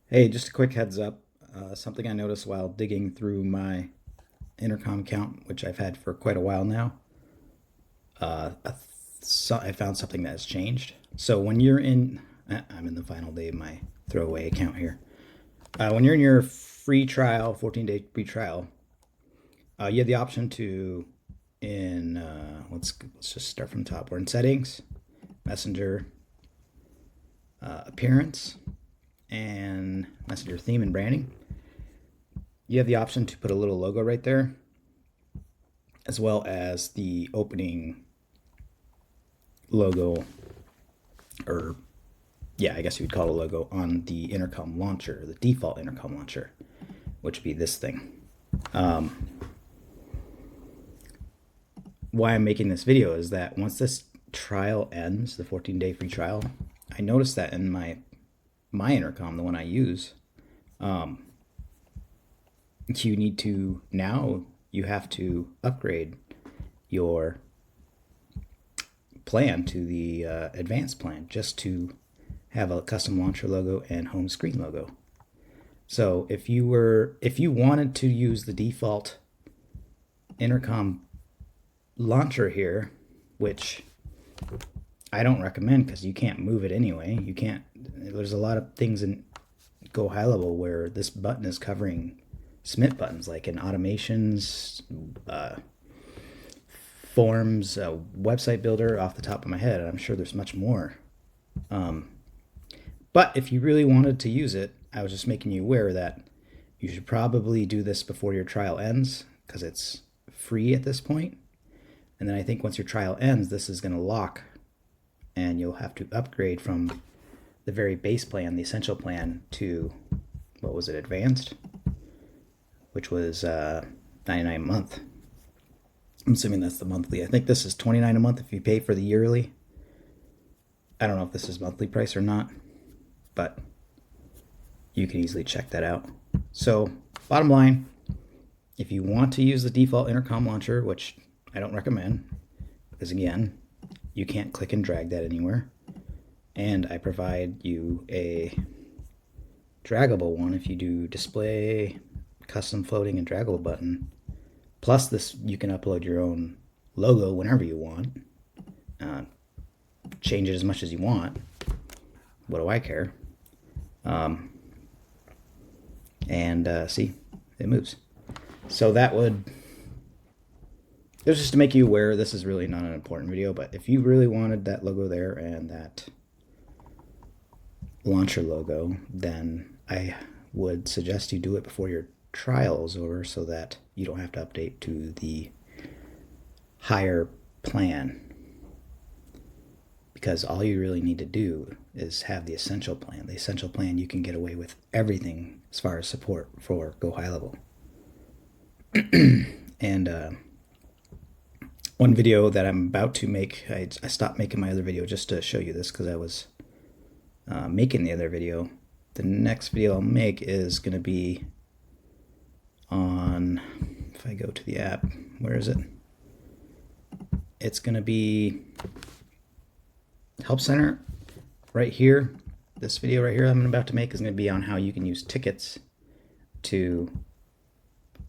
Hey, just a quick heads up. Something I noticed while digging through my intercom account, which I've had for quite a while now. I found something that has changed. So when you're in, I'm in the final day of my throwaway account here. When you're in your free trial, 14-day free trial, you have the option to, let's just start from the top. We're in settings, messenger, appearance, and messenger theme and branding. You have the option to put a little logo right there, as well as the opening logo, or yeah, I guess you would call it a logo on the intercom launcher, the default intercom launcher, which would be this thing. Why I'm making this video is that once this trial ends, the 14-day free trial, I noticed that in my intercom, the one I use, you have to upgrade your plan to the advanced plan just to have a custom launcher logo and home screen logo. So if you wanted to use the default intercom launcher here, which I don't recommend because you can't move it anyway. There's a lot of things in Go High Level where this button is covering SMIT buttons, like in automations, forms, website builder, off the top of my head. And I'm sure there's much more. But if you really wanted to use it, I was just making you aware that you should probably do this before your trial ends because it's free at this point. And then I think once your trial ends, this is going to lock and you'll have to upgrade from the very base plan, the essential plan, to, what was it, advanced, which was $99 a month. I'm assuming that's the monthly. I think this is $29 a month if you pay for the yearly. I don't know if this is monthly price or not, but you can easily check that out. So bottom line, if you want to use the default intercom launcher, which I don't recommend, because again, you can't click and drag that anywhere, and I provide you a draggable one if you do display, custom floating, and draggable button. Plus this, you can upload your own logo whenever you want, change it as much as you want. What do I care? See, it moves. So it was just to make you aware. This is really not an important video, but if you really wanted that logo there and that launcher logo, then I would suggest you do it before your trial is over so that you don't have to update to the higher plan, because all you really need to do is have the essential plan. The essential plan, you can get away with everything as far as support for Go High Level. And one video that I'm about to make, I stopped making my other video just to show you this because I was making the other video. The next video I'll make is going to be on, if I go to the app, where is it? It's going to be Help Center right here. This video right here I'm about to make is going to be on how you can use tickets to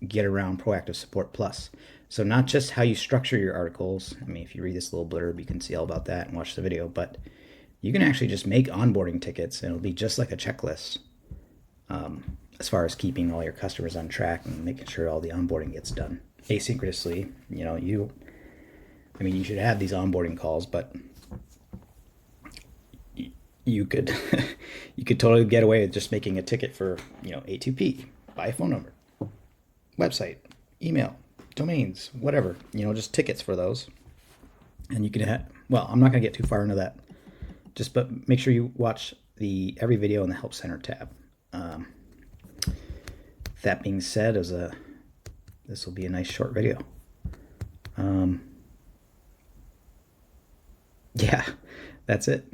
get around Proactive Support Plus. So not just how you structure your articles. I mean, if you read this little blurb, you can see all about that and watch the video, but you can actually just make onboarding tickets and it'll be just like a checklist, as far as keeping all your customers on track and making sure all the onboarding gets done asynchronously. You should have these onboarding calls, but you could you could totally get away with just making a ticket for A2P, buy a phone number, website, email, domains, whatever, just tickets for those. And you could I'm not going to get too far into that, but make sure you watch every video in the Help Center tab. That being said, this will be a nice short video. Yeah, that's it.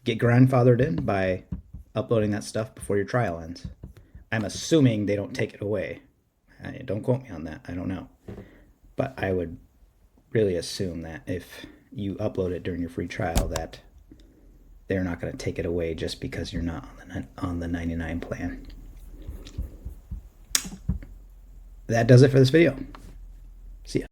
Get grandfathered in by uploading that stuff before your trial ends. I'm assuming they don't take it away. Don't quote me on that. I don't know. But I would really assume that if you upload it during your free trial, that they're not going to take it away just because you're not on the 99 plan. That does it for this video. See ya.